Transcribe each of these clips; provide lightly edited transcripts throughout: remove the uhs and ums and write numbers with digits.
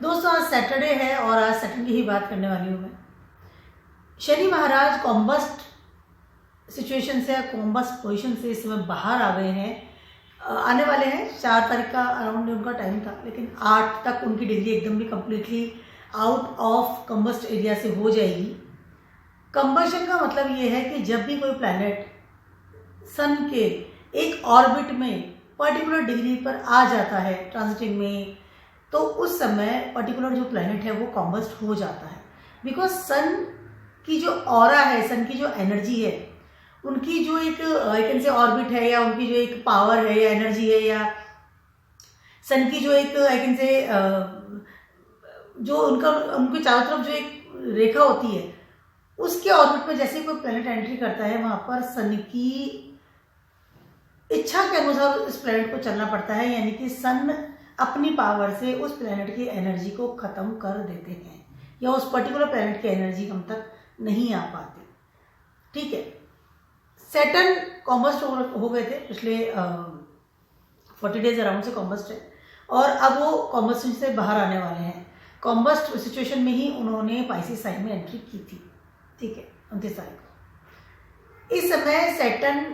दोस्तों आज सैटरडे है और आज सैटरडे की ही बात करने वाली हूँ मैं। शनि महाराज कॉम्बस्ट सिचुएशन से, कॉम्बस्ट पोजीशन से इस समय बाहर आ गए हैं, आने वाले हैं। 4 तारीख का अराउंड उनका टाइम था, लेकिन 8 तक उनकी डिग्री एकदम भी completely out of combust area से हो जाएगी। कम्बशन का मतलब ये है कि जब भी कोई प्लैनेट सन के एक ऑर्बिट में पर्टिकुलर डिग्री पर आ जाता है ट्रांजिटिंग में, तो उस समय पर्टिकुलर जो प्लैनेट है वो कॉम्बस्ट हो जाता है। बिकॉज सन की जो ऑरा है, सन की जो एनर्जी है, उनकी जो एक आई कैन से ऑर्बिट है, या उनकी जो एक पावर है या एनर्जी है, या सन की जो एक आई कैन से जो उनके चारों तरफ जो एक रेखा होती है, उसके ऑर्बिट में जैसे कोई प्लैनेट एंट्री करता है, वहां पर सन की इच्छा के अनुसार इस प्लैनेट को चलना पड़ता है। यानी कि सन अपनी पावर से उस प्लैनेट की एनर्जी को खत्म कर देते हैं, या उस पर्टिकुलर प्लैनेट की एनर्जी हम तक नहीं आ पाती। ठीक है, सैटर्न कॉम्बस्ट हो गए थे पिछले 40 डेज अराउंड से कॉम्बस्ट है, और अब वो कॉम्बस्ट से बाहर आने वाले हैं। कॉम्बस्ट सिचुएशन में ही उन्होंने पाइसिस साइन में एंट्री की थी। ठीक है, 29 तारीख को। इस समय सैटर्न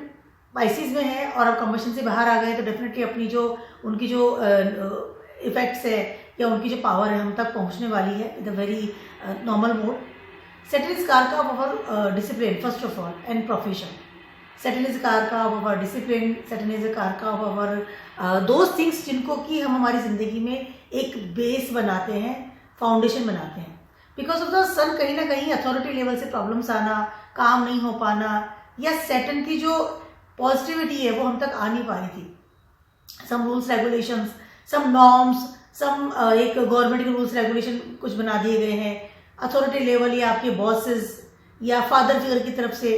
पाइसिस में है और अब कॉम्बशन से बाहर आ गए, तो डेफिनेटली अपनी जो उनकी जो इफेक्ट्स है या उनकी जो पावर है हम तक पहुंचने वाली है in the very normal mode. Saturn is karaka of our discipline first of all and profession. Saturn is karaka of our discipline, Saturn is karaka of our those things जिनको कि हम हमारी ज़िंदगी में एक बेस बनाते हैं, फाउंडेशन बनाते हैं। बिकॉज ऑफ द सन कहीं ना कहीं अथॉरिटी लेवल से प्रॉब्लम्स आना, काम नहीं हो पाना, या सैटर्न की जो पॉजिटिविटी है वो हम तक आ नहीं पा रही थी। सम रूल्स रेगुलेशंस, सम नॉर्म्स, सम एक गवर्नमेंट के रूल्स रेगुलेशन कुछ बना दिए गए हैं अथॉरिटी लेवल, या आपके बॉसेस या फादर फिगर की तरफ से,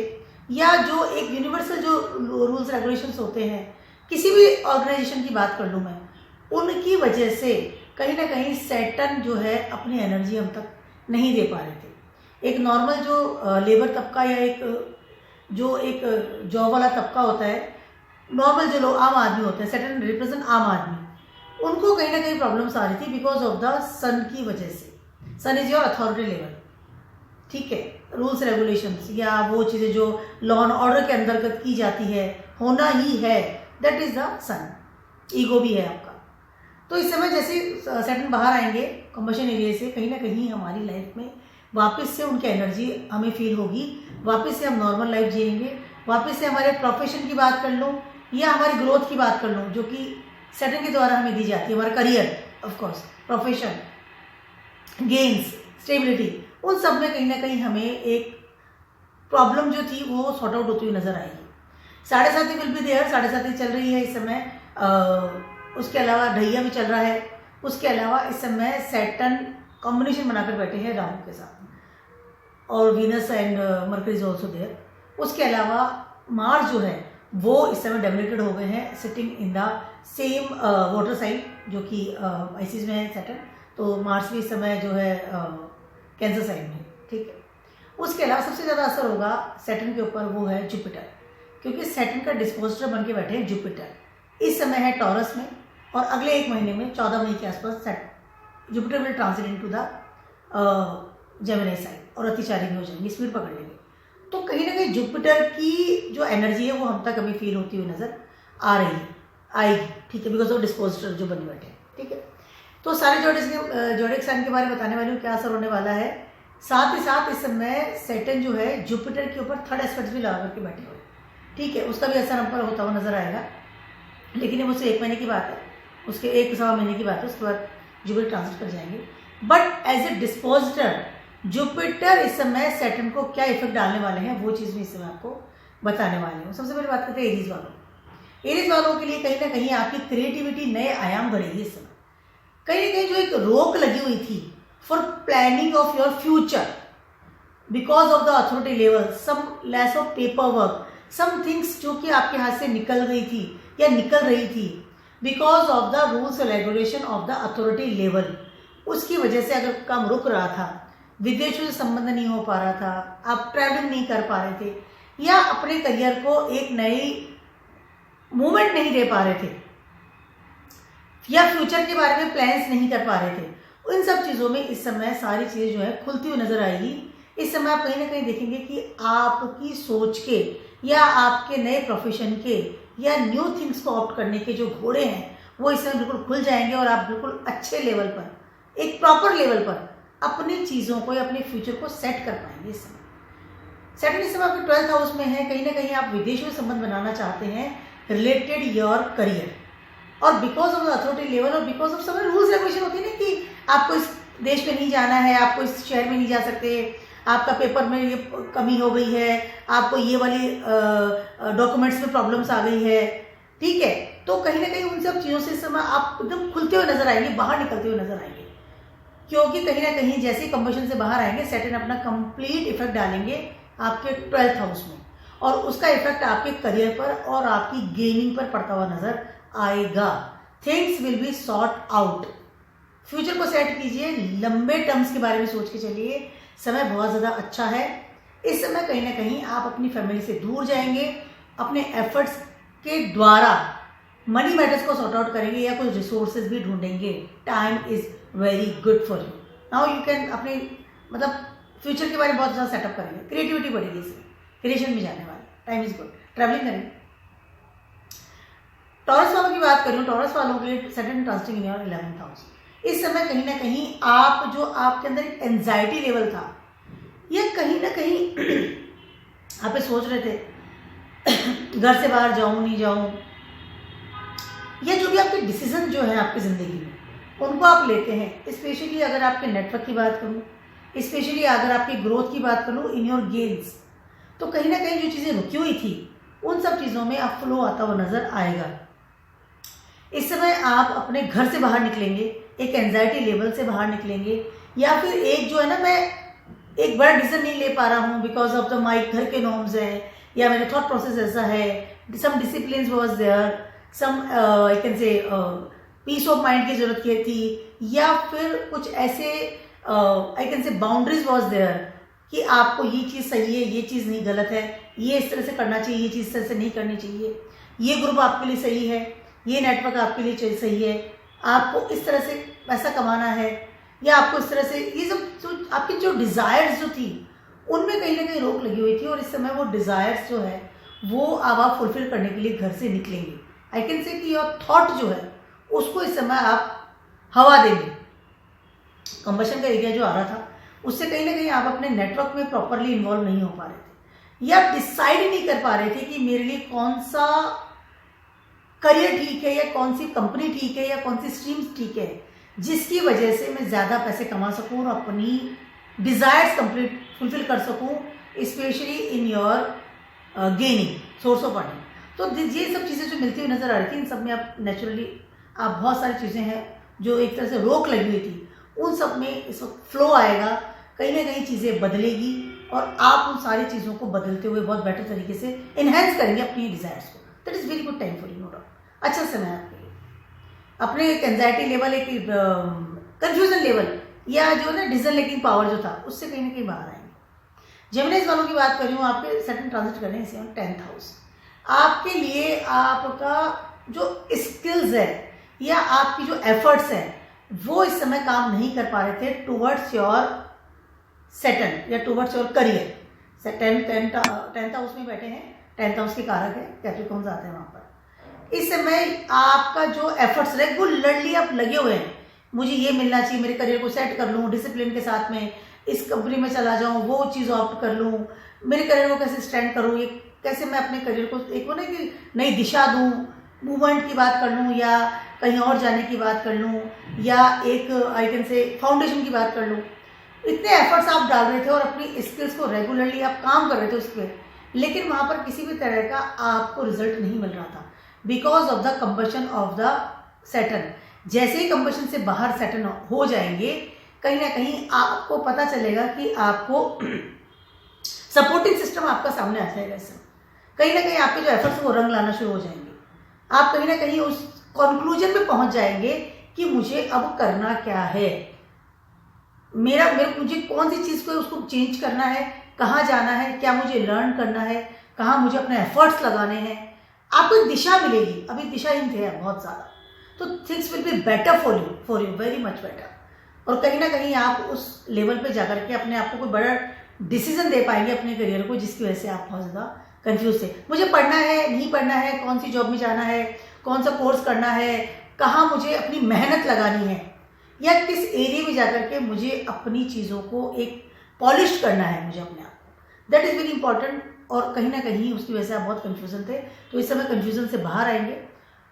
या जो एक यूनिवर्सल जो रूल्स रेगुलेशंस होते हैं, किसी भी ऑर्गेनाइजेशन की बात कर लूँ मैं, उनकी वजह से कहीं ना कहीं सैटर्न जो है अपनी एनर्जी हम तक नहीं दे पा रहे थे। एक नॉर्मल जो लेबर तबका या एक जॉब वाला तबका होता है, नॉर्मल जो लोग आम आदमी होते हैं, सैटर्न रिप्रेजेंट आम आदमी, उनको कहीं ना कहीं प्रॉब्लम्स आ रही थी बिकॉज ऑफ द सन की वजह से। सन इज योर अथॉरिटी लेवल। ठीक है, रूल्स रेगुलेशंस या वो चीज़ें जो लॉ एंड ऑर्डर के अंतर्गत की जाती है, होना ही है, that is the sun. Ego भी है आपका। तो इस समय जैसे सैटर्न बाहर आएंगे कम्बशन एरिया से, कहीं ना कहीं हमारी लाइफ में वापस से उनकी एनर्जी हमें फील होगी, वापस से हम नॉर्मल लाइफ जिएंगे, वापस से हमारे प्रोफेशन की बात कर लूँ या हमारी ग्रोथ की बात कर लूँ, जो कि सैटर्न के द्वारा हमें दी जाती है, हमारा career, of course profession, gains, stability, उन सब में कहीं ना कहीं हमें एक प्रॉब्लम जो थी वो सॉर्ट आउट होती हुई नजर आएगी। 7.5 विल बी देयर, 7.5 चल रही है इस समय। उसके अलावा ढैया भी चल रहा है। उसके अलावा इस समय सैटर्न कॉम्बिनेशन बनाकर बैठे हैं राहु के साथ, और Venus and Mercury is also there. उसके अलावा मार्स जो है वो इस समय डेमिनेटेड हो गए हैं, sitting in the same water sign, जो कि आइसिस में है सैटर्न, तो मार्स भी इस समय जो है कैंसर साइन में। ठीक है, उसके अलावा सबसे ज़्यादा असर होगा सैटर्न के ऊपर, वो है जुपिटर, क्योंकि सैटर्न का डिस्पोजिटर बन के बैठे हैं जुपिटर। इस समय है टॉरस में, और अगले 1 महीने में 14 मई के आसपास Jupiter will transit into the Gemini sign, और अतिचारी में हो जाएंगे, स्पीड पकड़ लेंगे। तो कहीं ना कहीं जुपिटर की जो एनर्जी है वो हम तक अभी फील होती हुई नजर आ रही है, आएगी। ठीक है, बिकॉज ऑफ डिस्पोजिटर जो बन बैठे हैं। ठीक है, तो सारे जोडिक साइन के बारे में बताने वाली हूँ क्या असर होने वाला है। साथ ही साथ इस समय सैटर्न जो है जुपिटर के ऊपर थर्ड एस्पेक्ट भी लगा करके बैठे हुए। ठीक है, उसका भी असर हम पर होता हुआ नजर आएगा, लेकिन ये मुझसे 1 महीने की बात है, उसके 1-1.25 महीने की बात है, उसके बाद जुपिटर ट्रांसिट कर जाएंगे। But as a dispositor Jupiter इस समय सैटर्न को क्या इफेक्ट डालने वाले हैं वो चीज़ मैं इस समय आपको बताने वाली हूँ। सबसे पहले बात करते हैं एरीज वालों। एरीज वालों के लिए कहीं ना कहीं आपकी क्रिएटिविटी नए आयाम बढ़ेगी इस समय। कहीं ना कहीं जो एक रोक लगी हुई थी for planning of your future because of the authority level, some less of paper work, some things जो कि आपके हाथ से निकल गई थी या निकल रही थी because of the rules regulation of the authority level, उसकी वजह से अगर काम रुक रहा था, विदेशों से संबंध नहीं हो पा रहा था, आप ट्रैवलिंग नहीं कर पा रहे थे, या अपने करियर को एक नई मूवमेंट नहीं दे पा रहे थे, या फ्यूचर के बारे में प्लान्स नहीं कर पा रहे थे, इन सब चीज़ों में इस समय सारी चीज़ें जो है खुलती हुई नजर आएगी। इस समय आप कहीं ना कहीं देखेंगे कि आपकी सोच के या आपके नए प्रोफेशन के या न्यू थिंग्स को ऑप्ट करने के जो घोड़े हैं वो इस समय बिल्कुल खुल जाएंगे और आप बिल्कुल अच्छे लेवल पर, एक प्रॉपर लेवल पर अपनी चीज़ों को या अपने फ्यूचर को सेट कर पाएंगे। इस समय सेकंड, इस समय आपके 12th हाउस में है, कहीं ना कहीं आप विदेशों में संबंध बनाना चाहते हैं रिलेटेड योर करियर, और because of the authority level और बिकॉज ऑफ सब रूल्स रेगुलेशन होती है ना कि आपको इस देश में नहीं जाना है, आपको इस शहर में नहीं जा सकते, आपका पेपर में ये कमी हो गई है, आपको ये वाली डॉक्यूमेंट्स में प्रॉब्लम्स आ गई है, ठीक है। तो कहीं ना कहीं उन सब चीज़ों से इस समय आप एकदम खुलते हुए नजर आएंगे, बाहर निकलते हुए नजर आएंगे, क्योंकि कहीं ना कहीं जैसे ही कंबशन से बाहर आएंगे सैटर्न अपना कंप्लीट इफेक्ट डालेंगे आपके 12th हाउस में, और उसका इफेक्ट आपके करियर पर और आपकी गेमिंग पर पड़ता हुआ नजर आएगा। Things will be sort out. Future को सेट कीजिए, लंबे टर्म्स के बारे में सोच के चलिए, समय बहुत ज़्यादा अच्छा है। इस समय कहीं ना कहीं आप अपनी फैमिली से दूर जाएंगे, अपने एफर्ट्स के द्वारा मनी मैटर्स को सॉर्ट आउट करेंगे या कुछ रिसोर्सेज भी ढूंढेंगे। Time is very good for you. Now you can अपने मतलब फ्यूचर के बारे में बहुत ज़्यादा सेटअप करेंगे, क्रिएटिविटी बढ़ेगी, इसमें क्रिएशन में जाने वाले, टाइम इज गुड, ट्रैवलिंग करेंगे। टॉरस वालों की बात करूँ, टॉरस वालों के लिए Saturn transiting in your 11th house, इस समय कहीं ना कहीं आप जो आपके अंदर एक एंजाइटी लेवल था, ये कहीं ना कहीं आप ये सोच रहे थे घर से बाहर जाऊं नहीं जाऊं, या जो भी आपके डिसीजन जो है आपकी ज़िंदगी में उनको आप लेते हैं। स्पेशली अगर आपके नेटवर्क की बात करूं, स्पेशली अगर आपकी ग्रोथ की बात करूं इन योर गेन्स, तो कहीं ना कहीं जो चीज़ें रुकी हुई थी उन सब चीज़ों में आप फ्लो आता हुआ नजर आएगा। इस समय आप अपने घर से बाहर निकलेंगे, एक एंजाइटी लेवल से बाहर निकलेंगे, या फिर एक जो है ना, मैं एक बड़ा डिसीजन नहीं ले पा रहा हूँ बिकॉज ऑफ द माई घर के नॉर्म्स हैं, या मेरा थॉट प्रोसेस ऐसा है, some discipline was there, some I can say peace of mind की जरूरत की थी, या फिर कुछ ऐसे I can say boundaries was there कि आपको ये चीज़ सही है, ये चीज़ नहीं, गलत है, ये इस तरह से करना चाहिए, ये चीज़ इस तरह से नहीं करनी चाहिए, ये ग्रुप आपके लिए सही है, ये नेटवर्क आपके लिए सही है, आपको इस तरह से पैसा कमाना है, या आपको इस तरह से, ये सब जो आपकी जो डिज़ायर्स जो थी उनमें कहीं ना कहीं रोक लगी हुई थी, और इस समय वो डिज़ायर्स जो है वो अब आप फुलफिल करने के लिए घर से निकलेंगे। आई कैन से कि योर थॉट जो है उसको इस समय आप हवा देंगे। कंबशन का एरिया जो आ रहा था उससे कहीं ना कहीं आप अपने नेटवर्क में प्रॉपरली इन्वॉल्व नहीं हो पा रहे थे, या डिसाइड नहीं कर पा रहे थे कि मेरे लिए कौन सा करियर ठीक है, या कौन सी कंपनी ठीक है, या कौन सी स्ट्रीम ठीक है, जिसकी वजह से मैं ज़्यादा पैसे कमा सकूँ और अपनी डिज़ायर्स कंप्लीट फुलफिल कर सकूँ, specially in your gaining source of earning. तो ये सब चीज़ें जो मिलती हुई नजर आ रही थी, इन सब में आप नेचुरली आप बहुत सारी चीज़ें हैं जो एक तरह से रोक लगी हुई थी, उन सब में इस वक्त फ्लो आएगा, कहीं ना कहीं चीज़ें बदलेगी, और आप उन सारी चीज़ों को बदलते हुए बहुत बेटर तरीके से इन्हेंस करेंगे अपनी डिज़ायर्स को। That is very good time for you, no doubt. अच्छा समय है आपके लिए। अपने एक एंजाइटी लेवल, एक कंफ्यूजन लेवल, या जो ना डिसीजन मेकिंग पावर जो था उससे कहीं ना कहीं बाहर आएंगे। जेमिनीज वालों की बात करूँ, आपके सैटर्न ट्रांजिट कर रहे हैं इसे 10th हाउस, आपके लिए आपका जो स्किल्स है या आपकी जो एफर्ट्स है वो इस समय काम नहीं कर पा रहे थे टूवर्ड्स योर सैटर्न या towards your career. Tenth house में बैठे हैं, 10th हाउस के कारक है, कैप्रिकॉर्न्स आते हैं वहां पर। इस समय आपका जो एफर्ट्स रेगुलरली आप लगे हुए हैं, मुझे ये मिलना चाहिए, मेरे करियर को सेट कर लूँ डिसिप्लिन के साथ में, इस कंपनी में चला जाऊँ, वो चीज़ ऑप्ट कर लूँ, मेरे करियर को कैसे स्टैंड करूँ, ये कैसे मैं अपने करियर को एक वो ना कि नई दिशा दूँ, मूवमेंट की बात कर लूँ, या कहीं और जाने की बात कर लूँ, या एक आई कैन से फाउंडेशन की बात कर लूँ। इतने एफर्ट्स आप डाल रहे थे और अपनी स्किल्स को रेगुलरली आप काम कर रहे थे उस पर, लेकिन वहाँ पर किसी भी तरह का आपको रिजल्ट नहीं मिल रहा था because of the combustion of the Saturn. जैसे ही कंबशन से बाहर सैटर्न हो जाएंगे, कहीं ना कहीं आपको पता चलेगा कि आपको सपोर्टिंग सिस्टम आपका सामने आ जाएगा। इससे कहीं ना कहीं आपके जो एफर्ट्स वो रंग लाना शुरू हो जाएंगे, आप कहीं ना कहीं उस कंक्लूजन पे पहुंच जाएंगे कि मुझे अब करना क्या है, मुझे कौन सी चीज़ को उसको चेंज करना है, कहाँ जाना है, क्या मुझे लर्न करना है, कहाँ मुझे अपने एफर्ट्स लगाने हैं। आपको दिशा मिलेगी, अभी दिशाहीन थे बहुत ज़्यादा, तो things will be better for you very much better. और कहीं ना कहीं आप उस लेवल पे जाकर के अपने आप को कोई बड़ा डिसीजन दे पाएंगे अपने करियर को, जिसकी वजह से आप बहुत ज़्यादा कंफ्यूज थे। मुझे पढ़ना है, नहीं पढ़ना है, कौन सी जॉब में जाना है, कौन सा कोर्स करना है, कहाँ मुझे अपनी मेहनत लगानी है, या किस एरिया में जाकर के मुझे अपनी चीज़ों को एक पॉलिश करना है मुझे अपने आप को। That is very important. और कहीं ना कहीं उसकी वजह से आप बहुत कन्फ्यूजन थे, तो इस समय कन्फ्यूजन से बाहर आएंगे।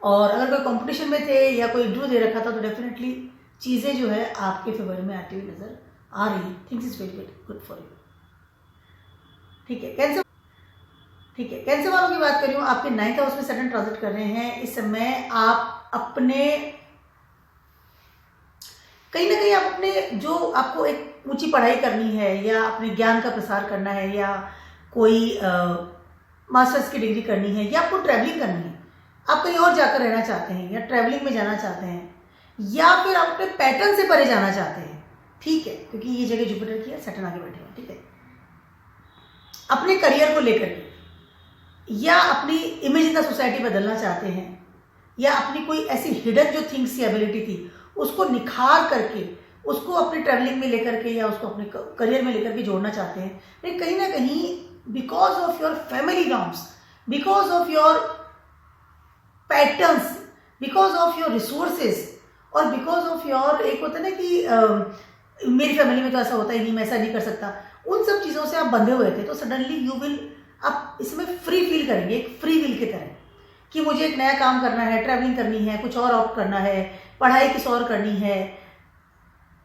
और अगर कोई कंपटीशन में थे या कोई इंटरव्यू दे रखा था, तो डेफिनेटली चीज़ें जो है आपके फेवर में आती हुई नजर आ रही। Things is very good for you. ठीक है, कैंसर वालों की बात कर रही हूँ। आपके 9th हाउस में सैटर्न ट्रांजिट कर रहे हैं। इस समय आप अपने कहीं ना कहीं आप अपने जो आपको एक ऊंची पढ़ाई करनी है, या अपने ज्ञान का प्रसार करना है, या कोई मास्टर्स की डिग्री करनी है, या आपको ट्रैवलिंग करनी है, आप कहीं और जाकर रहना चाहते हैं, या ट्रैवलिंग में जाना चाहते हैं, या फिर आप अपने पैटर्न से परे जाना चाहते हैं। ठीक है, क्योंकि ये जगह जुपिटर की है, सैटर्न आगे बैठे हैं। ठीक है, अपने करियर को लेकर के, या अपनी इमेज इन द सोसाइटी बदलना चाहते हैं, या अपनी कोई ऐसी हिडन जो थिंग्स की एबिलिटी थी उसको निखार करके उसको अपनी ट्रैवलिंग में लेकर के, या उसको अपने करियर में लेकर के जोड़ना चाहते हैं। लेकिन कहीं ना कहीं because of your family norms, because of your patterns, because of your resources, और बिकॉज ऑफ योर एक होता है ना कि मेरी फैमिली में तो ऐसा होता ही नहीं, मैं ऐसा नहीं कर सकता, उन सब चीज़ों से आप बंधे हुए थे। तो सडनली यू विल, आप इसमें फ्री फील करेंगे, एक फ्री विल की तरह, कि मुझे एक नया काम करना है, ट्रैवलिंग करनी है, कुछ और ऑप्ट करना है, पढ़ाई किस और करनी है,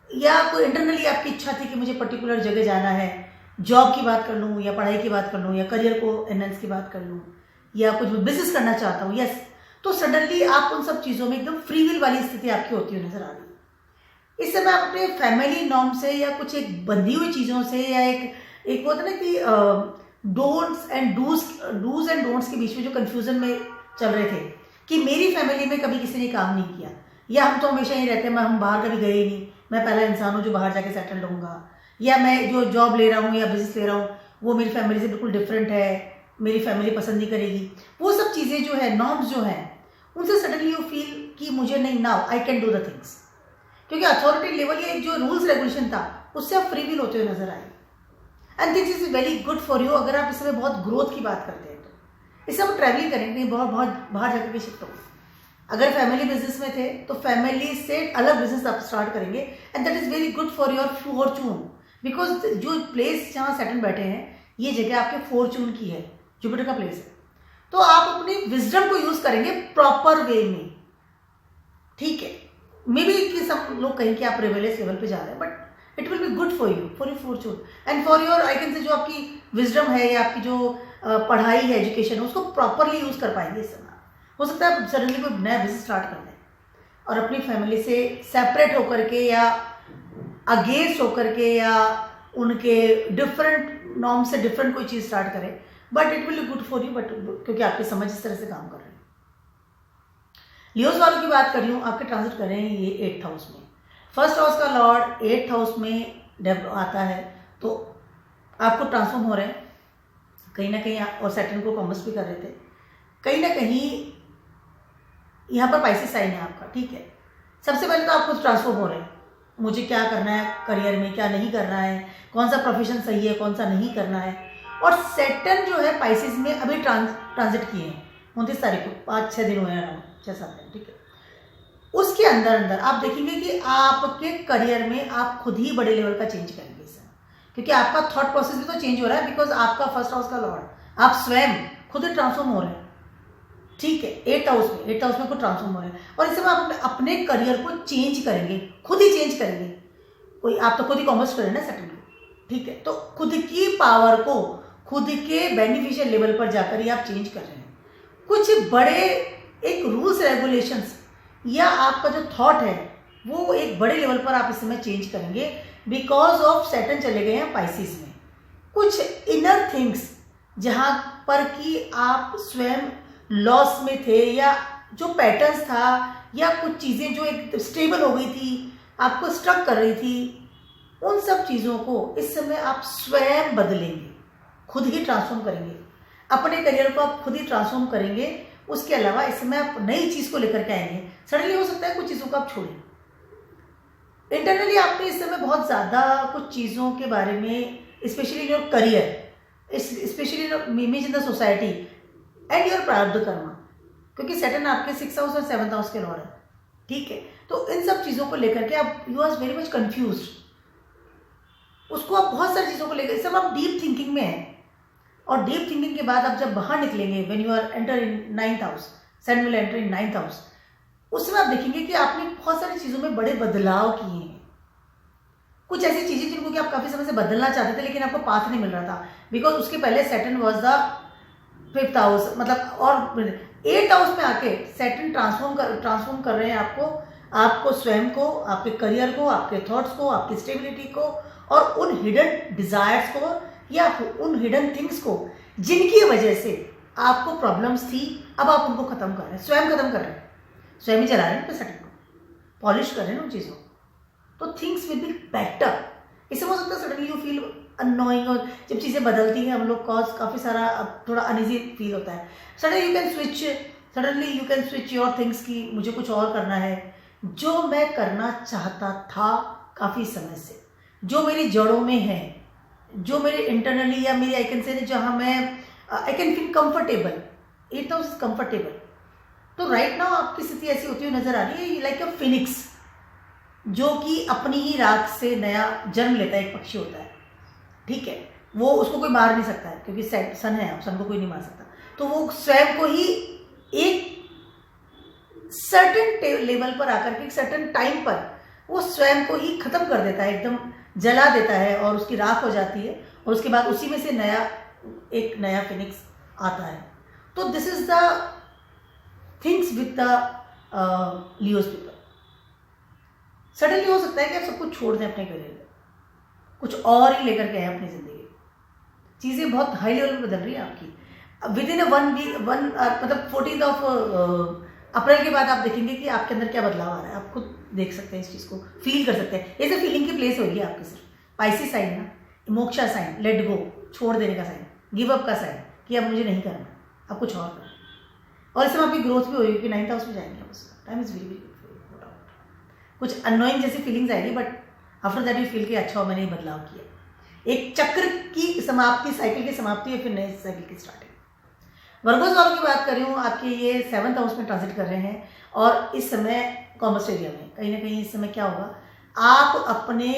या कोई इंटरनली आपकी इच्छा थी कि मुझे पर्टिकुलर जगह जाना है, जॉब की बात कर लूँ, या पढ़ाई की बात कर लूँ, या करियर को एनहेंस की बात कर लूँ, या कुछ बिजनेस करना चाहता हूँ। यस, तो सडनली आप उन सब चीज़ों में एकदम फ्री विल वाली स्थिति आपकी होती हुई नजर आ रही है। इस समय आप अपने फैमिली नॉर्म से, या कुछ एक बंधी हुई चीज़ों से, या एक होता है ना कि don'ts and dos and don'ts के बीच में जो कन्फ्यूजन में चल रहे थे, कि मेरी फैमिली में कभी किसी ने काम नहीं किया, या हम तो हमेशा ही रहते हैं, हम बाहर कभी गए ही नहीं, मैं पहला इंसान हूँ जो बाहर जाके सेटल रहूँगा, या मैं जो जॉब ले रहा हूँ या बिजनेस ले रहा हूँ वो मेरी फैमिली से बिल्कुल डिफरेंट है, मेरी फैमिली पसंद नहीं करेगी। वो सब चीज़ें जो है, नॉर्म्स जो हैं, उनसे सडनली यू फील कि मुझे नहीं, now I can do the things, क्योंकि अथॉरिटी लेवल या एक जो रूल्स रेगुलेशन था उससे आप फ्री विल होते हुए नजर आए। And this is very good for you. अगर आप इसमें बहुत ग्रोथ की बात करते हैं तो इससे आप ट्रैवलिंग करेंगे, बहुत बहुत बाहर जाकर के शिफ्ट होंगे। अगर फैमिली बिजनेस में थे तो फैमिली से अलग बिजनेस आप स्टार्ट करेंगे, and that is very good for your Fortune, because जो प्लेस जहाँ सैटर्न बैठे हैं ये जगह आपके फॉर्चून की है, जुपिटर का प्लेस है। तो आप अपनी विजडम को यूज करेंगे प्रॉपर वे में। ठीक है, मे बी कि सब लोग कहें कि आप रेवेलियस लेवल पे जा रहे हैं, but it will be good for you, for your Fortune and for your, I can से, जो आपकी विजडम है या आपकी जो पढ़ाई है, एजुकेशन है, उसको प्रॉपरली यूज कर पाएंगे इस समय। हो सकता है सडनली कोई नया बिजनेस स्टार्ट कर दें और अपनी फैमिली से सेपरेट होकर के, या अगेंस्ट होकर के, या उनके डिफरेंट नॉर्म से डिफरेंट कोई चीज़ स्टार्ट करें, but it will be good for you, but क्योंकि आपकी समझ इस तरह से काम कर रहे हैं। लियोस वालों की बात कर रही हूँ, आपके ट्रांजिट कर रहे हैं ये 8th हाउस में। फर्स्ट हाउस का लॉर्ड 8th हाउस में आता है, तो आपको ट्रांसफॉर्म हो रहे हैं कहीं ना कहीं, और सैटर्न को कॉमर्स भी कर रहे थे, कहीं ना कहीं यहाँ पर पाइसेस साइन है आपका। ठीक है, सबसे पहले तो आप खुद ट्रांसफॉर्म हो रहे हैं, मुझे क्या करना है करियर में, क्या नहीं करना है, कौन सा प्रोफेशन सही है, कौन सा नहीं करना है। और सैटर्न जो है पाइसेस में अभी ट्रांजिट किए हैं 29 तारीख को, 5-6 दिन हुए हैं, 6-7 दिन। ठीक है, उसके अंदर आप देखेंगे कि आपके करियर में आप खुद ही बड़े लेवल का चेंज करेंगे इस समय, क्योंकि आपका थॉट प्रोसेस भी तो चेंज हो रहा है, बिकॉज आपका फर्स्ट हाउस का लॉर्ड आप स्वयं खुद ही ट्रांसफॉर्म हो रहे हैं। ठीक है, 8th हाउस में खुद ट्रांसफॉर्म हो रहे हैं, और इस समय आप अपने करियर को चेंज करेंगे, खुद ही चेंज करेंगे। कोई आप तो खुद ही कॉमर्स करें ना सेटल को, ठीक है, तो खुद की पावर को खुद के बेनिफिशियल लेवल पर जाकर ही आप चेंज कर रहे हैं। कुछ बड़े एक रूल्स रेगुलेशंस या आपका जो थॉट है वो एक बड़े लेवल पर आप इस समय चेंज करेंगे, बिकॉज ऑफ सैटर्न चले गए हैं पाइसेस में। कुछ इनर थिंग्स जहाँ पर कि आप स्वयं लॉस में थे, या जो पैटर्न्स था, या कुछ चीज़ें जो एक स्टेबल हो गई थी, आपको स्ट्रक कर रही थी, उन सब चीज़ों को इस समय आप स्वयं बदलेंगे, खुद ही ट्रांसफॉर्म करेंगे, अपने करियर को आप खुद ही ट्रांसफॉर्म करेंगे। उसके अलावा इस समय आप नई चीज़ को लेकर के आएंगे। सडनली हो सकता है कुछ चीज़ों को आप छोड़ें, इंटरनली आपने इस समय बहुत ज़्यादा कुछ चीज़ों के बारे में, specially your career, specially image in the society and your प्रारब्ध कर्मा, क्योंकि सैटर्न आपके 6th हाउस और 7th हाउस के लॉर्ड है, ठीक है। तो इन सब चीज़ों को लेकर के आप you are very much confuse, उसको आप बहुत सारी चीज़ों को लेकर इस समय आप डीप थिंकिंग में हैं, और डीप थिंकिंग के बाद आप जब बाहर निकलेंगे, when you are enter in 9th house, sun will enter in 9th house, उस समय आप देखेंगे कि आपने बहुत सारी चीज़ों में बड़े बदलाव किए हैं। कुछ ऐसी चीज़ें जिनको कि आप काफ़ी समय से बदलना चाहते थे लेकिन आपको पाथ नहीं मिल रहा था, बिकॉज उसके पहले Saturn was the 5th house, मतलब और 8th हाउस में आके सैटर्न ट्रांसफॉर्म कर रहे हैं आपको स्वयं को, आपके करियर को, आपके थॉट्स को, आपकी स्टेबिलिटी को, और उन हिडन डिजायर्स को या उन हिडन थिंग्स को जिनकी वजह से आपको प्रॉब्लम्स थी, अब आप उनको खत्म कर रहे हैं, स्वयं खत्म कर रहे हैं, स्वयं ही चला रहे हैं सैटर्न को, पॉलिश कर रहे हैं उन चीज़ों, तो थिंग्स विल बी बेटर। इससे हो सकता है सडनली यू फील अननोइंग, और जब चीज़ें बदलती हैं हम लोग काफ़ी सारा थोड़ा अनइजी फील होता है। Suddenly you can switch your things की मुझे कुछ और करना है, जो मैं करना चाहता था काफ़ी समय से, जो मेरी जड़ों में है, जो मेरे इंटरनली या मेरी आई कैन से जहाँ मैं I can feel comfortable, 8th house is comfortable. तो राइट नाउ आपकी स्थिति ऐसी होती हुई नजर आ रही है लाइक अ फिनिक्स, जो कि अपनी ही राख से नया जन्म लेता है, एक पक्षी होता है, ठीक है, वो उसको कोई मार नहीं सकता है क्योंकि सन है, सन को कोई नहीं मार सकता, तो वो स्वयं को ही एक सर्टेन लेवल पर आकर के एक सर्टेन टाइम पर वो स्वयं को ही खत्म कर देता है, एकदम जला देता है और उसकी राख हो जाती है, और उसके बाद उसी में से एक नया फिनिक्स आता है। तो this is the things with the Leos people. Suddenly हो सकता है कि आप सब कुछ छोड़ दें अपने करियर में, कुछ और ही लेकर के आए अपनी जिंदगी, चीज़ें बहुत हाई लेवल पे बदल रही है आपकी। विद इन वन वीक मतलब 14 अप्रैल के बाद आप देखेंगे कि आपके अंदर क्या बदलाव आ रहा है, आप खुद देख सकते हैं, इस चीज़ को फील कर सकते हैं। ऐसे फीलिंग की प्लेस होगी आपकी सिर्फ। पाइसी साइन ना, मोक्षा साइन, लेट गो, छोड़ देने का साइन, गिव अप का साइन कि अब मुझे नहीं करना, अब कुछ और करना, और इसमें आपकी ग्रोथ भी होगी कि 9th हाउस में जाएंगे, टाइम इज वेरी वेरी, कुछ अनोइंग जैसी फीलिंग्स आएगी, but after that you feel कि अच्छा मैंने ये बदलाव किया। एक चक्र की समाप्ति, साइकिल की समाप्ति है, फिर नए साइकिल की स्टार्टिंग। वर्गोस वालों की बात कर रही हूँ, आपके ये 7th हाउस में ट्रांजिट कर रहे हैं, और इस समय कॉमर्स एरिया में कहीं ना कहीं इस समय क्या होगा, आप अपने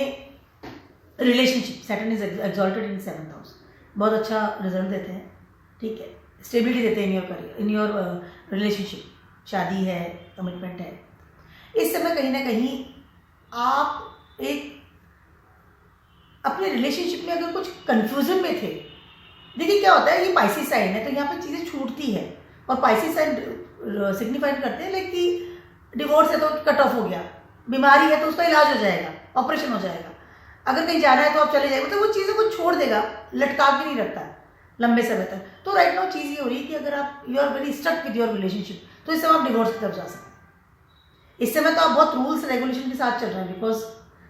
relationship, Saturn is exalted in 7th house, बहुत अच्छा रिजल्ट देते हैं, ठीक है, स्टेबिलिटी देते हैं in your career, in your relationship, शादी है, कमिटमेंट है। इस समय कहीं ना कहीं आप एक अपने रिलेशनशिप में अगर कुछ कंफ्यूजन में थे, देखिए क्या होता है, ये पाइसिस साइन है तो यहाँ पे चीज़ें छूटती है, और पाइसिस साइन सिग्निफाइड करते हैं लाइक कि डिवोर्स है तो कट ऑफ हो गया, बीमारी है तो उसका इलाज हो जाएगा, ऑपरेशन हो जाएगा, अगर कहीं जाना है तो आप चले जाएंगे, तो वो चीज़ें को छोड़ देगा, लटका के नहीं रखता है लंबे समय तक। तो राइट नाउ चीज़ ये हो रही है कि अगर आप you are very stuck with your relationship, तो इस समय आप डिवोर्स की तरफ जा सकते हैं। इस समय तो आप बहुत रूल्स रेगुलेशन के साथ चल रहे हैं, because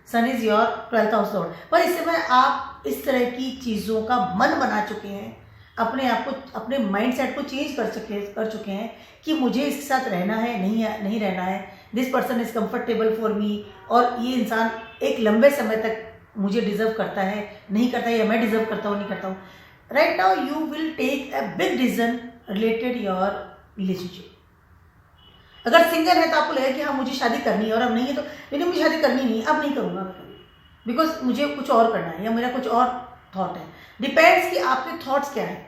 sun is your 12th house lord, पर इस समय आप इस तरह की चीज़ों का मन बना चुके हैं, अपने आप को, अपने माइंड सेट को चेंज कर चुके हैं कि मुझे इसके साथ रहना है, नहीं रहना है, this person is comfortable for me, और ये इंसान एक लंबे समय तक मुझे डिजर्व करता है, नहीं करता है, या मैं डिजर्व करता हूँ, नहीं करता हूँ। Right now you will take a big decision related your relationship. अगर सिंगल है तो आपको लगेगा कि हाँ मुझे शादी करनी है, और अब नहीं है तो लेकिन मुझे शादी करनी नहीं, अब नहीं करूँगा मैं कभी, बिकॉज मुझे कुछ और करना है, या मेरा कुछ और थॉट है। डिपेंड्स कि आपके थॉट्स क्या हैं।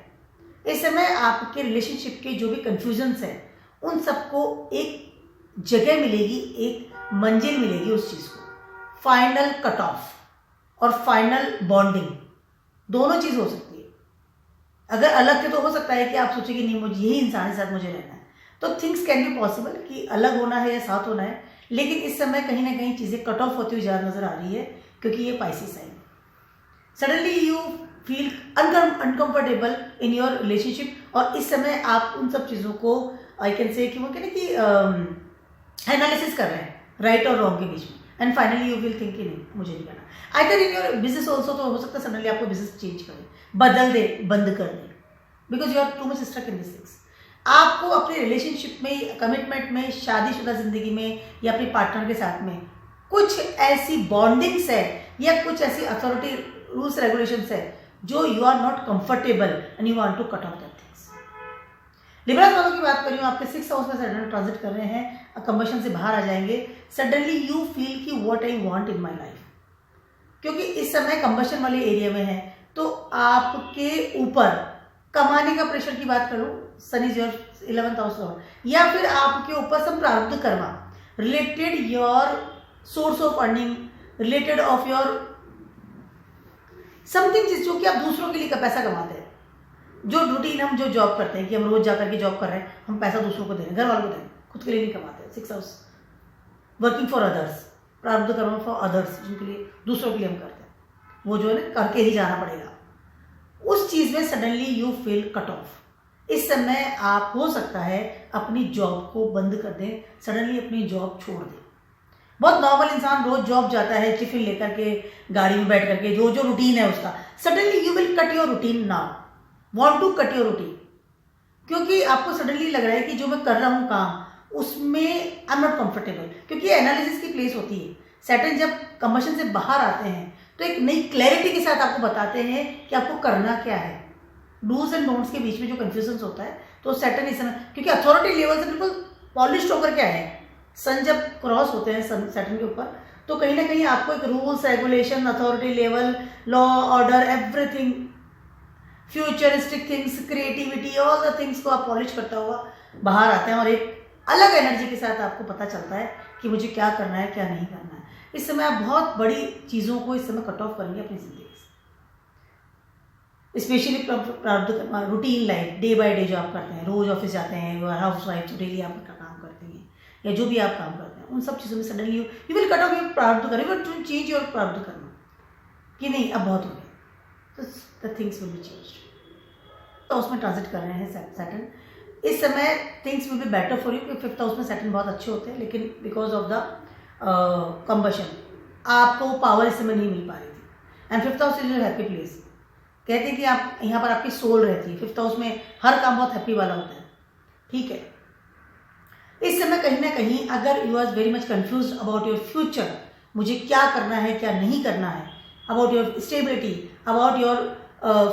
इस समय आपके रिलेशनशिप के जो भी कन्फ्यूजन्स हैं, उन सबको एक जगह मिलेगी, एक मंजिल मिलेगी उस चीज़ को, फाइनल कट ऑफ और फाइनल बॉन्डिंग, दोनों चीज़ हो सकती है। अगर अलग थे तो हो सकता है कि आप सोचें कि नहीं मुझे यही इंसान के साथ मुझे रहना है, तो थिंग्स कैन बी पॉसिबल कि अलग होना है या साथ होना है, लेकिन इस समय कहीं ना कहीं चीज़ें कट ऑफ होती हुई ज़्यादा नजर आ रही है, क्योंकि ये पाइसिस साइन है। Suddenly you feel uncomfortable in your relationship, और इस समय आप उन सब चीज़ों को आई कैन से कि वो कहते हैं कि एनालिसिस कर रहे हैं राइट और रॉन्ग के बीच में, and finally you will think कि नहीं मुझे नहीं करना। Either in your business also, तो हो सकता है सडनली आपको बिजनेस चेंज करें, बदल दे, बंद कर दे, because you are too much stuck in this things. आपको अपने रिलेशनशिप में, कमिटमेंट में, शादीशुदा जिंदगी में, या अपने पार्टनर के साथ में कुछ ऐसी बॉन्डिंग्स है या कुछ ऐसी अथॉरिटी रूल्स रेगुलेशंस है जो you are not comfortable and you want to cut off that things. Liberal वालों की बात करूँ, आपके 6th हाउस में सडन ट्रांजिट कर रहे हैं, कंबशन से बाहर आ जाएंगे। सडनली यू फील कि what I want in my life, क्योंकि इस समय कंबशन वाले एरिया में है, तो आपके ऊपर कमाने का प्रेशर की बात करूं, Sun is your 11th house lord, या फिर आपके ऊपर सब प्रारब्ध karma related your source of earning, related of your something, जो कि आप दूसरों के लिए पैसा कमाते हैं। जो रूटीन हम जो जॉब करते हैं कि हम रोज जाकर के जॉब कर रहे हैं, हम पैसा दूसरों को दे रहे हैं, घर वालों को दे रहे हैं, खुद के लिए नहीं कमाते हैं। 6th house working for others, प्रारब्ध कर्म फॉर अदर्स, जिनके लिए दूसरों के लिए हम करते हैं, वो जो है ना करके ही जाना पड़ेगा। उस चीज में suddenly you feel cut off. इस समय आप हो सकता है अपनी जॉब को बंद कर दें, सडनली अपनी जॉब छोड़ दें। बहुत नॉर्मल इंसान रोज जॉब जाता है, टिफिन लेकर के, गाड़ी में बैठ करके, जो जो रूटीन है उसका, suddenly you will cut your routine now, want to cut your routine, क्योंकि आपको सडनली लग रहा है कि जो मैं कर रहा हूं काम, उसमें आई एम नॉट कंफर्टेबल, क्योंकि एनालिसिस की प्लेस होती है। सैटर्न जब कंबशन से बाहर आते हैं तो एक नई क्लैरिटी के साथ आपको बताते हैं कि आपको करना क्या है। डूज एंड डोंट्स के बीच में जो कंफ्यूजन होता है, तो सैटर्न इस समय, क्योंकि अथॉरिटी लेवल से बिल्कुल पॉलिश होकर के आए, सन जब क्रॉस होते हैं सैटर्न के ऊपर, तो कहीं ना कहीं आपको एक rules regulation, authority level, law order, everything, futuristic things, creativity, all the things को आप पॉलिश करता हुआ बाहर आते हैं और एक अलग एनर्जी के साथ आपको पता चलता है कि मुझे क्या करना है, क्या नहीं करना है। इस समय आप बहुत बड़ी चीज़ों को इस समय कट ऑफ करेंगे अपनी जिंदगी से, स्पेशली प्रारब्ध routine life, day by day जो आप करते हैं, रोज ऑफिस जाते हैं, हाउस वाइफ जो डेली आप काम करते हैं या जो भी आप काम करते हैं, उन सब चीज़ों में suddenly you will cut off your प्रारब्ध कर्म, यू विल चेंज योर प्रारब्ध कर्म कि नहीं अब बहुत हो गया, तो the things will be changed. तो उसमें ट्रांजिट कर रहे हैं सैटर्न। इस समय things will be better for you, क्योंकि 5th हाउस में सैटर्न बहुत अच्छे होते हैं, लेकिन बिकॉज ऑफ द कंबशन आपको पावर इस समय नहीं मिल पा रही थी। And 5th house is your happy place, कहते हैं कि आप यहाँ पर आपकी सोल रहती है। 5th हाउस में हर काम बहुत हैप्पी वाला होता है, ठीक है। इस समय कहीं ना कहीं अगर you are very much confuse about your future, मुझे क्या करना है क्या नहीं करना है, about your stability, about your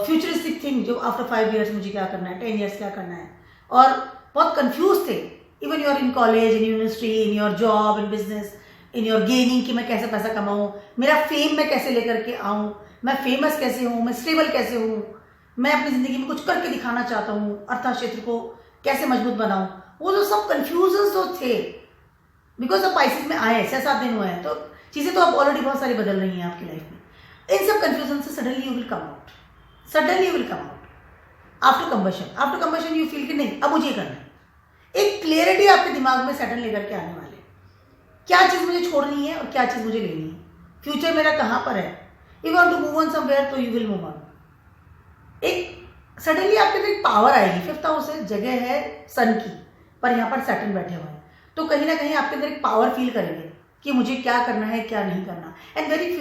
futuristic thing, जो आफ्टर 5 years मुझे क्या करना है, 10 years क्या करना है, और बहुत कंफ्यूज थे। Even you are in college, in university, in your job, in business, in your gaining, कि मैं कैसे पैसा कमाऊँ, मेरा फेम मैं कैसे लेकर के आऊँ, मैं फेमस कैसे हूँ, मैं स्टेबल कैसे हूँ, मैं अपनी जिंदगी में कुछ करके दिखाना चाहता हूँ, अर्थ क्षेत्र को कैसे मजबूत बनाऊँ, वो जो सब कंफ्यूजन तो थे। बिकॉज ऑफ पाइसेस में आए 6-7 दिन हुए हैं, तो चीज़ें तो अब ऑलरेडी बहुत सारी बदल रही हैं आपकी लाइफ में। इन सब कंफ्यूजन से suddenly you will come out, suddenly you will come out after combustion. After combustion you feel कि नहीं अब मुझे करना है, एक क्लियरिटी आपके दिमाग में सडन लेकर के आने वाले, क्या चीज़ मुझे छोड़नी है और क्या चीज़ मुझे लेनी है, फ्यूचर मेरा कहाँ पर है। You want to move on somewhere, तो यू विल मूव ऑन। एक सडनली आपके अंदर एक पावर आएगी। 5th हाउस है, जगह है सन की, पर यहाँ पर सैटर्न बैठे हुए हैं, तो कहीं ना कहीं आपके अंदर एक पावर फील करेंगे कि मुझे क्या करना है क्या नहीं करना। एंड वेरी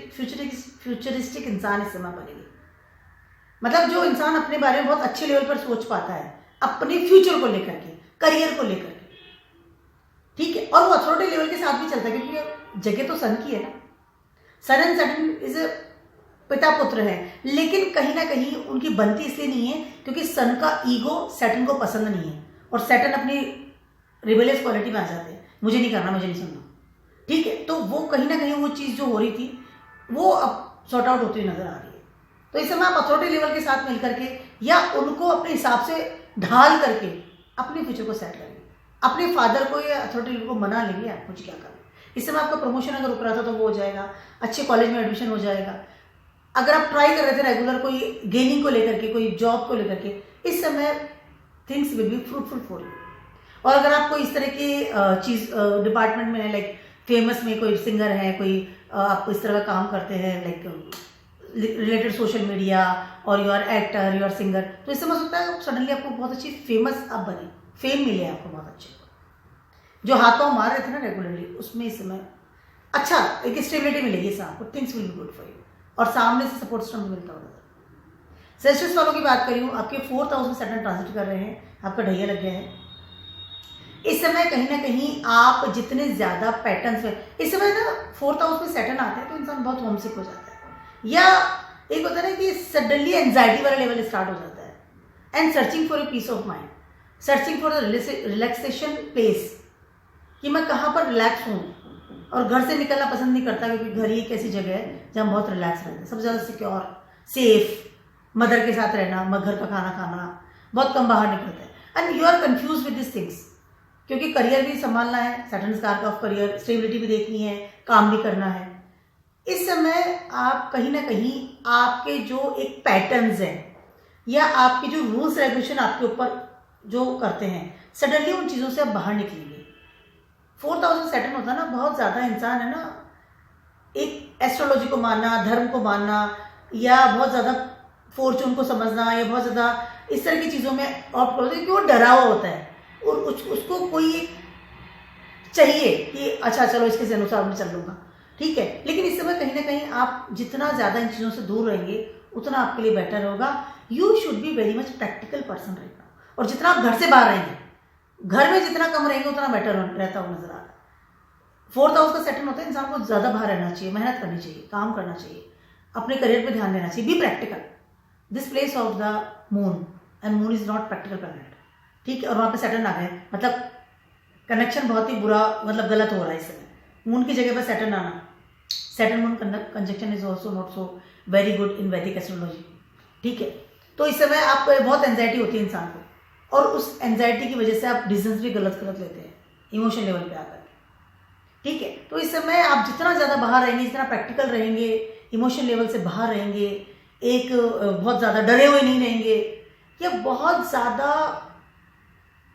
फ्यूचरिस्टिक इंसान इस समय बनेगी, मतलब जो इंसान अपने बारे में बहुत अच्छे लेवल पर सोच पाता है, अपने फ्यूचर को लेकर के, करियर को लेकर के, ठीक है। और वो अथॉरिटी लेवल के साथ भी चलता है, क्योंकि जगह तो सन की है ना। सन एंड सैटर्न इज पिता पुत्र है, लेकिन कहीं ना कहीं उनकी बनती इसलिए नहीं है क्योंकि सन का ईगो सैटर्न को पसंद नहीं है, और सैटर्न अपनी रिबेलियस क्वालिटी में आ जाते हैं, मुझे नहीं करना, मुझे नहीं सुनना, ठीक है। तो वो कहीं ना कहीं वो चीज़ जो हो रही थी वो अब सॉर्ट आउट होती हुई नजर आ रही है। तो इस समय आप अथॉरिटी लेवल के साथ मिल करके या उनको अपने हिसाब से ढाल करके अपने फ्यूचर को सेट करेंगे, अपने फादर को या अथॉरिटी लेवल को मना लेंगे आप मुझे क्या करना। इस समय आपका प्रमोशन अगर रुक रहा था तो वो हो जाएगा, अच्छे कॉलेज में एडमिशन हो जाएगा। अगर आप ट्राई कर रहे थे रेगुलर कोई गेनिंग को लेकर के, कोई जॉब को लेकर के, इस समय things will be fruitful for you. और अगर आप कोई इस तरह की चीज़ डिपार्टमेंट में है, लाइक फेमस में कोई सिंगर है, कोई आप इस तरह का काम करते हैं, लाइक रिलेटेड सोशल मीडिया, और you are actor, you are singer, तो इस समय हो सकता है सडनली आपको बहुत अच्छी फेमस आप बने, फेम मिले आपको बहुत अच्छे, जो हाथ पाँव मार रहे थे ना रेगुलरली, उसमें इस समय अच्छा एक स्टेबिलिटी मिलेगी इससे आपको। Things will be good for you, और सामने से सपोर्ट सिस्टम मिलता होगा। सेल्सियस वालों की बात करी हूँ, आपके 4th हाउस में सैटर्न ट्रांजिट कर रहे हैं, आपका ढैया लग गया है। इस समय कहीं ना कहीं आप जितने ज्यादा पैटर्न्स में, इस समय ना 4th हाउस में सैटर्न आता है तो इंसान बहुत होमसिक हो जाता है, या एक होता है ना कि सडनली एंजाइटी वाला लेवल स्टार्ट हो जाता है, and searching for a peace of mind, searching for relaxation place, कि मैं कहाँ पर रिलैक्स हूँ, और घर से निकलना पसंद नहीं करता क्योंकि घर ही एक ऐसी जगह है जहाँ बहुत रिलैक्स रहता है, सबसे ज़्यादा सिक्योर, सेफ, मदर के साथ रहना, घर का खाना खाना, बहुत कम बाहर निकलता है, and you are confuse with this things, क्योंकि करियर भी संभालना है, सैटर्न कारक ऑफ करियर, स्टेबिलिटी भी देखनी है, काम भी करना है। इस समय आप कहीं ना कहीं आपके जो एक पैटर्न्स हैं या आपके जो रूल्स रेगुलेशन आपके ऊपर जो करते हैं, सडनली उन चीज़ों से आप बाहर निकलेंगे। 4th हाउस में सैटर्न होता है ना, बहुत ज़्यादा इंसान है ना, एक एस्ट्रोलॉजी को मानना, धर्म को मानना, या बहुत ज़्यादा फॉर्चून को समझना, या बहुत ज़्यादा इस तरह की चीज़ों में ऑप्ट करते हैं, क्योंकि वो डरा हुआ होता है और उसको कोई एक चाहिए कि अच्छा चलो इसके अनुसार मैं चल लूँगा, ठीक है। लेकिन इस समय कहीं ना कहीं आप जितना ज़्यादा इन चीज़ों से दूर रहेंगे उतना आपके लिए बेटर होगा। You should be very much practical person right now, और जितना आप घर से बाहर रहेंगे, घर में जितना कम रहेंगे उतना बेटर रहता हुआ नजर आ रहा है। 4th हाउस का सैटर्न होता है, इंसान को ज़्यादा बाहर रहना चाहिए, मेहनत करनी चाहिए, काम करना चाहिए, अपने करियर पे ध्यान देना चाहिए, be practical. This place of the moon, and moon is not practical planet, ठीक है, और वहाँ पे सैटर्न आ गए, मतलब कनेक्शन बहुत ही बुरा, मतलब गलत हो रहा है इस समय। मून की जगह पर सैटर्न आना, Saturn moon conjunction is also not so very good in वैदिक एस्ट्रोलॉजी, ठीक है। तो इस समय आप बहुत एंजाइटी होती है इंसान को, और उस एंजाइटी की वजह से आप डिसीजंस भी गलत लेते हैं इमोशन लेवल पे आकर, ठीक है। तो इस समय आप जितना ज़्यादा बाहर रहेंगे, जितना प्रैक्टिकल रहेंगे, इमोशन लेवल से बाहर रहेंगे, एक बहुत ज़्यादा डरे हुए नहीं रहेंगे, या बहुत ज़्यादा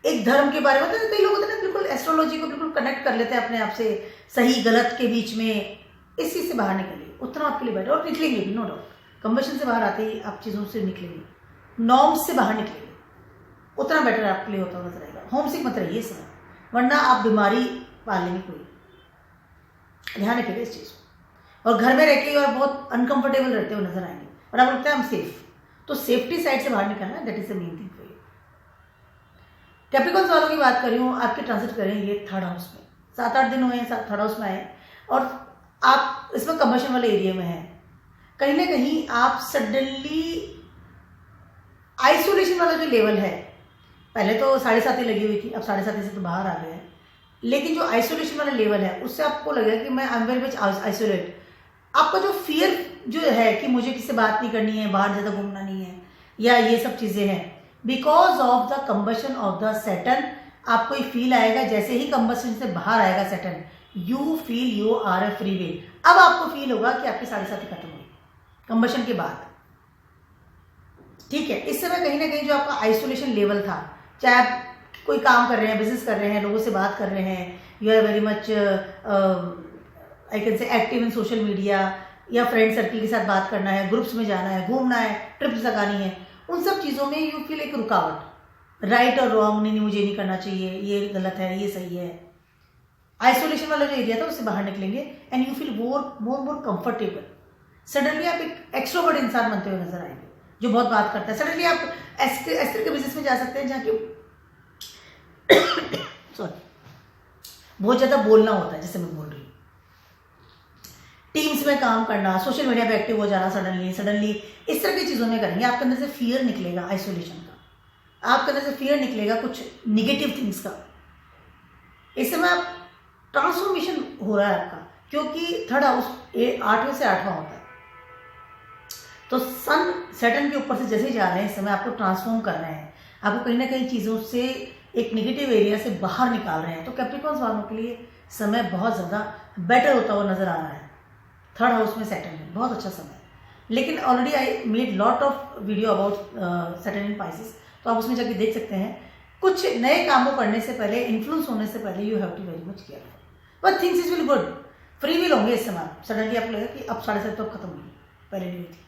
एक धर्म के बारे में, मतलब कई लोग होते हैं ना बिल्कुल एस्ट्रोलॉजी को बिल्कुल कनेक्ट कर लेते हैं अपने आप से, सही गलत के बीच में, इस चीज़ से बाहर निकलिए, उतना आपके लिए बेटर, और निकलेंगे भी, नो डाउट। कंबशन से बाहर आते ही आप चीज़ों से निकलेंगे, नॉर्म्स से बाहर निकलेंगे, उतना बेटर आपके लिए होता हुआ नजर आएगा। होमसिक मत रहिए इस समय, वरना आप बीमारी पाल लेंगे कोई, ध्यान रखिएगा इस चीज़ को। और घर में रह के और बहुत अनकंफर्टेबल रहते हुए नजर आएंगे, और आपको लगता है हम सेफ, तो सेफ्टी साइड से बाहर निकलना है, that is the main thing for you. Capricorns वालों की बात कर रही हूँ, आपके ट्रांसिट करेंगे 3rd हाउस में, 7-8 दिन हुए हैं 3rd हाउस में आए, और आप इसमें कमर्शियल वाले एरिया में हैं, कहीं ना कहीं आप सडनली आइसोलेशन वाला जो लेवल है, पहले तो 7.5 लगी हुई थी, अब 7.5 से तो बाहर आ गए हैं, लेकिन जो आइसोलेशन वाला लेवल है उससे आपको लगेगा कि मैं I am very much isolate. आपका जो फियर जो है कि मुझे किसी से बात नहीं करनी है, बाहर ज़्यादा घूमना नहीं है, या ये सब चीज़ें हैं, because of the combustion of the Saturn, आपको ये फील आएगा जैसे ही कंबशन से बाहर आएगा Saturn, you feel you are a free will. अब आपको फील होगा कि आपकी 7.5 खत्म हुई कंबशन के बाद, ठीक है। इस समय कहीं ना कहीं जो आपका आइसोलेशन लेवल था, चाहे आप कोई काम कर रहे हैं, बिजनेस कर रहे हैं, लोगों से बात कर रहे हैं, you are very much I can say active in social media, या फ्रेंड सर्कल के साथ बात करना है, ग्रुप्स में जाना है, घूमना है, ट्रिप्स लगानी है, उन सब चीज़ों में यू फील एक रुकावट, राइट और रॉन्ग, नहीं मुझे नहीं करना चाहिए, ये गलत है, ये सही है। आइसोलेशन वाला जो एरिया था उससे बाहर निकलेंगे, and you feel more comfortable. Suddenly आप एक एक्सट्रोवर्ट इंसान बनते हुए नजर आएंगे जो बहुत बात करता है। सडनली आप ऐसे के बिजनेस में जा सकते हैं जहाँ की सॉरी बहुत ज़्यादा बोलना होता है, जैसे मैं बोल रही हूँ, टीम्स में काम करना, सोशल मीडिया पे एक्टिव हो जाना, सडनली इस तरह की चीज़ों में करेंगे। आपके अंदर से फियर निकलेगा आइसोलेशन का, आपके अंदर से फियर निकलेगा कुछ निगेटिव थिंग्स का। इस समय आप ट्रांसफॉर्मेशन हो रहा है आपका, क्योंकि 3rd हाउस 8वें से 8वां होता है, तो सन सैटर्न के ऊपर से जैसे ही जा रहे हैं इस समय आपको ट्रांसफॉर्म कर रहे हैं, आपको कहीं ना कहीं चीज़ों से एक नेगेटिव एरिया से बाहर निकाल रहे हैं। तो कैप्रिकॉर्न्स वालों के लिए समय बहुत ज़्यादा बेटर होता हुआ नजर आ रहा है। 3rd हाउस में सैटर्न है, बहुत अच्छा समय। लेकिन already I made lot of video about Saturn in Pisces, तो आप उसमें जाके देख सकते हैं। कुछ नए कामों करने से पहले, इन्फ्लुएंस होने से पहले, you have to very much careful, but things is will good, free will होंगे इस समय। सडनली आपको लगेगा कि अब 7.5 तो खत्म हुई, पहले नहीं हुई थी।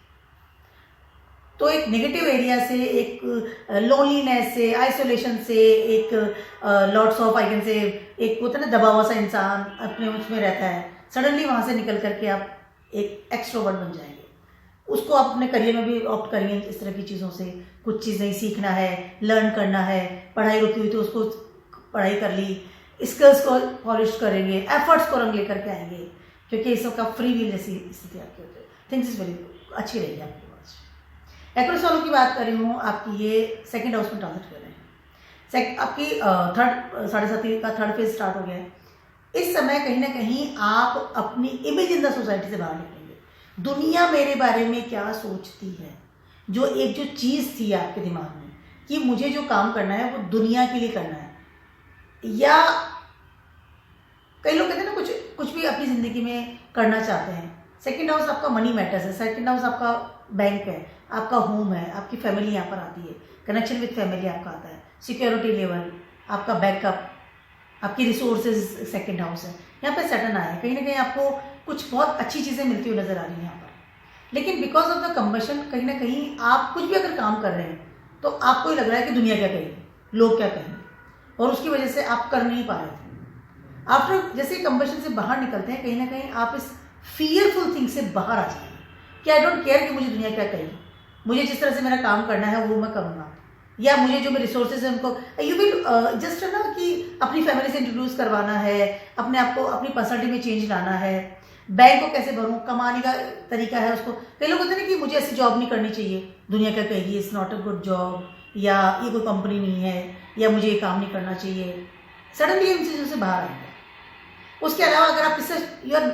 तो एक नेगेटिव एरिया से, एक लोनलीनेस से, आइसोलेशन से, एक लॉट्स ऑफ आई कैन से, एक होता है ना दबा हुआ सा इंसान अपने उसमें रहता है, सडनली वहाँ से निकल करके आप एक एक्सट्रोवर्ट बन जाएंगे। उसको आप अपने करियर में भी ऑप्ट करेंगे इस तरह की चीज़ों से। कुछ चीज़ नहीं सीखना है, लर्न करना है, पढ़ाई रुकी हुई तो उसको पढ़ाई कर ली, स्किल्स को पॉलिश करेंगे, एफर्ट्स को रंग लेकर के आएंगे, क्योंकि इस सबका फ्री विल जैसी स्थिति आपकी होती है। थिंग्स इज वेरी अच्छी रहेगी आपकी बात। एक्रोस वालों की बात कर रही हूँ, आपकी ये सेकंड हाउस में ट्रांजिट कर रहे हैं। आपकी थर्ड 7.5 का थर्ड फेज स्टार्ट हो गया है। इस समय कहीं ना कहीं आप अपनी इमेज इन द सोसाइटी से बाहर निकलेंगे। दुनिया मेरे बारे में क्या सोचती है, जो चीज़ थी आपके दिमाग में कि मुझे जो काम करना है वो दुनिया के लिए करना है, या कई लोग कहते हैं ना कुछ भी अपनी ज़िंदगी में करना चाहते हैं। सेकंड हाउस आपका मनी मैटर्स है, सेकंड हाउस आपका बैंक है, आपका होम है, आपकी फैमिली यहाँ पर आती है, कनेक्शन विद फैमिली आपका आता है, सिक्योरिटी लेवल, आपका बैकअप, आपकी रिसोर्सेज सेकंड हाउस है। यहाँ पे सैटर्न आया है, कहीं ना कहीं आपको कुछ बहुत अच्छी चीज़ें मिलती हुई नजर आ रही हैं यहाँ पर। लेकिन बिकॉज ऑफ द कंबशन कहीं ना कहीं आप कुछ भी अगर काम कर रहे हैं तो आपको ही लग रहा है कि दुनिया क्या कहेगी, लोग क्या कहेंगे, और उसकी वजह से आप कर नहीं पा रहे थे। आफ्टर जैसे कंबशन से बाहर निकलते हैं, कहीं ना कहीं आप इस फियरफुल थिंग से बाहर आ जाएंगे कि आई डोंट केयर कि मुझे दुनिया क्या कहेगी, मुझे जिस तरह से मेरा काम करना है वो मैं करूँगा, या मुझे जो मेरे रिसोर्सेज हैं उनको यू विल जस्ट ना कि अपनी फैमिली से इंट्रोड्यूस करवाना है, अपने आप को अपनी पर्सनलिटी में चेंज लाना है, बैंक को कैसे भरूँ, कमाने का तरीका है उसको। कई लोग होते हैं ना कि मुझे ऐसी जॉब नहीं करनी चाहिए, दुनिया क्या कहेगी, it's not a good job, या ये कोई कंपनी नहीं है, या मुझे ये काम नहीं करना चाहिए। सडनली इन चीज़ों से बाहर आएंगे। उसके अलावा अगर आप इससे you are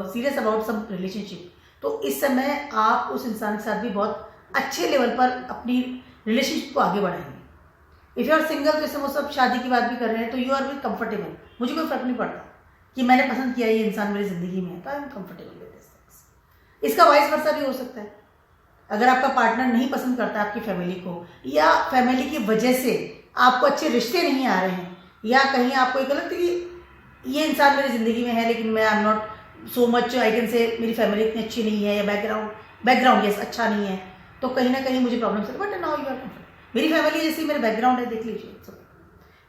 serious about some relationship, तो इस समय आप उस इंसान के साथ भी बहुत अच्छे लेवल पर अपनी रिलेशनशिप को आगे बढ़ाएंगे। इफ़ यू आर सिंगल, तो इस समय सब शादी की बात भी कर रहे हैं, तो यू आर भी कंफर्टेबल, मुझे कोई फर्क नहीं पड़ता कि मैंने पसंद किया ये इंसान मेरी ज़िंदगी में है, तो I am comfortable with this things. इसका वाइस वर्सा भी हो सकता है। अगर आपका पार्टनर नहीं पसंद करता आपकी फैमिली को, या फैमिली की वजह से आपको अच्छे रिश्ते नहीं आ रहे हैं, या कहीं आपको एक लगता है कि ये इंसान मेरी ज़िंदगी में है लेकिन मैं I am not so much, I can से मेरी फैमिली इतनी अच्छी नहीं है, या बैकग्राउंड यस अच्छा नहीं है, तो कहीं ना कहीं मुझे प्रॉब्लम्स है। But now you are comfort, मेरी फैमिली जैसी मेरे बैकग्राउंड है, देख लीजिए,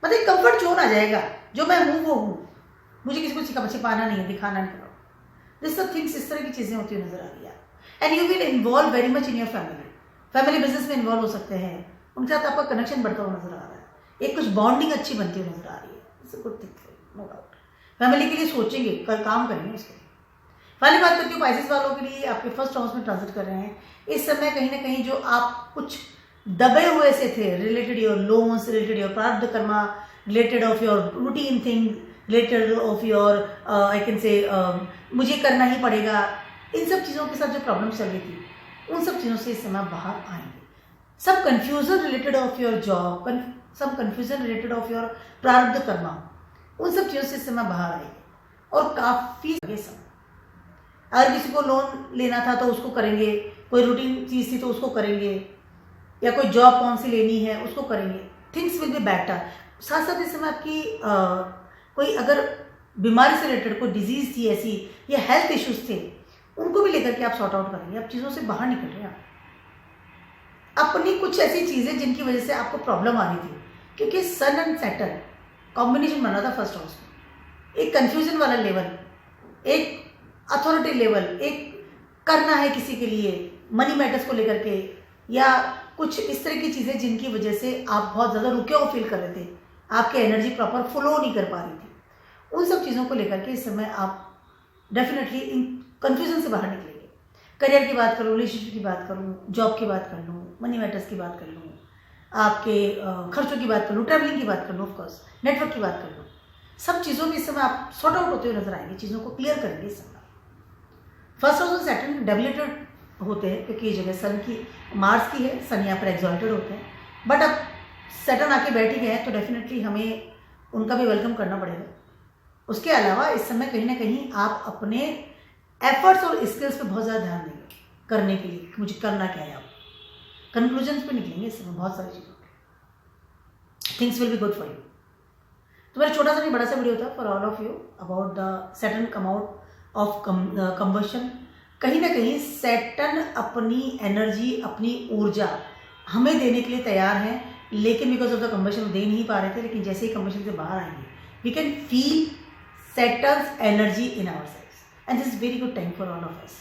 मतलब एक कंफर्ट जोन आ जाएगा, जो मैं हूँ वो हूँ, मुझे किसी को छिपाना नहीं है, दिखाना नहीं है। दिस सब थिंग्स, इस तरह की चीज़ें होती हुई नजर आ रही है। And you will involve very much in your family business में इन्वॉल्व हो सकते हैं, उनके साथ आपका कनेक्शन बढ़ता हुआ नजर आ रहा है, एक कुछ बॉन्डिंग अच्छी बनती हुई नजर आ रही है। It's a good thing, no doubt. Family के लिए सोचेंगे, कल काम करेंगे उसके लिए। फाइनली बात करती हूँ पाइसेस वालों के लिए, आपके फर्स्ट हाउस में ट्रांजिट कर रहे हैं। इस समय कहीं ना कहीं जो आप कुछ दबे हुए से थे, related your loans, related your प्रारब्ध karma, related of your routine thing, related of your I can say मुझे करना ही पड़ेगा, इन सब चीज़ों के साथ जो प्रॉब्लम चल रही थी, उन सब चीज़ों से इस समय बाहर आएंगे। सब confusion related of your job, सब कन्फ्यूजन रिलेटेड ऑफ योर प्रारब्ध कर्मा, उन सब चीज़ों से इस समय बाहर आएंगे। और काफ़ी आगे समय, अगर किसी को लोन लेना था तो उसको करेंगे, कोई रूटीन चीज़ थी तो उसको करेंगे, या कोई जॉब कौन सी लेनी है उसको करेंगे। Things will be better. साथ साथ इस समय आपकी कोई अगर बीमारी से रिलेटेड कोई डिजीज़ थी ऐसी, या हेल्थ इश्यूज थे, उनको भी लेकर के आप सॉर्ट आउट करेंगे। आप चीज़ों से बाहर निकल रहे हैं, अपनी कुछ ऐसी चीज़ें जिनकी वजह से आपको प्रॉब्लम आ रही थी, क्योंकि सन एंड सैटर्न कॉम्बिनेशन बना था फर्स्ट हाउस में। एक कन्फ्यूजन वाला लेवल, एक अथॉरिटी लेवल, एक करना है किसी के लिए मनी मैटर्स को लेकर के, या कुछ इस तरह की चीज़ें जिनकी वजह से आप बहुत ज़्यादा रुके हुए फील कर रहे थे, आपकी एनर्जी प्रॉपर फ्लो नहीं कर पा रही थी, उन सब चीज़ों को लेकर के इस समय आप डेफिनेटली इन कन्फ्यूजन से बाहर निकलेंगे। करियर की बात करूँ, रिलेशनशिप की बात करूँ, जॉब की बात कर लूँ, मनी मैटर्स की बात कर लूँ, आपके खर्चों की बात कर लूँ, ट्रैवलिंग की बात कर लूँ, ऑफकोर्स नेटवर्क की बात कर लूँ, सब चीज़ों में इस समय आप सॉर्ट आउट होते हुए नजर आएंगे, चीज़ों को क्लियर करेंगे इस समय। फर्स्ट हाउस में सैटर्न डेबिलेटेड होते हैं, क्योंकि ये जगह सन की, मार्स की है, सन यहाँ पर एक्सॉल्टेड होते हैं, बट अब सैटर्न आके बैठ ही गए हैं तो डेफिनेटली हमें उनका भी वेलकम करना पड़ेगा। उसके अलावा इस समय कहीं ना कहीं आप अपने एफर्ट्स और स्किल्स पे बहुत ज़्यादा ध्यान देंगे करने के लिए, मुझे करना क्या है। आप कंक्लूजन्स पे निकलेंगे इस समय बहुत सारी चीज़ों के। Things will be good for you. तो मेरा छोटा सा नहीं बड़ा सा वीडियो था for all of you about the Saturn come out of combustion. कहीं ना कहीं सैटर्न अपनी एनर्जी, अपनी ऊर्जा हमें देने के लिए तैयार हैं, लेकिन बिकॉज ऑफ द कंबशन दे नहीं पा रहे थे। लेकिन जैसे ही कंबशन से बाहर आएंगे, we can feel Saturn's energy in our cells, and this is very good time for all of us.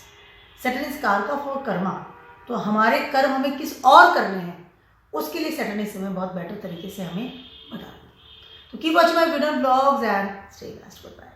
Saturn is karaka for karma, तो हमारे कर्म हमें किस और करने हैं उसके लिए सैटर्न इस समय बहुत बेटर तरीके से हमें बता दें। तो keep watching my video blogs and stay blessed. Bye.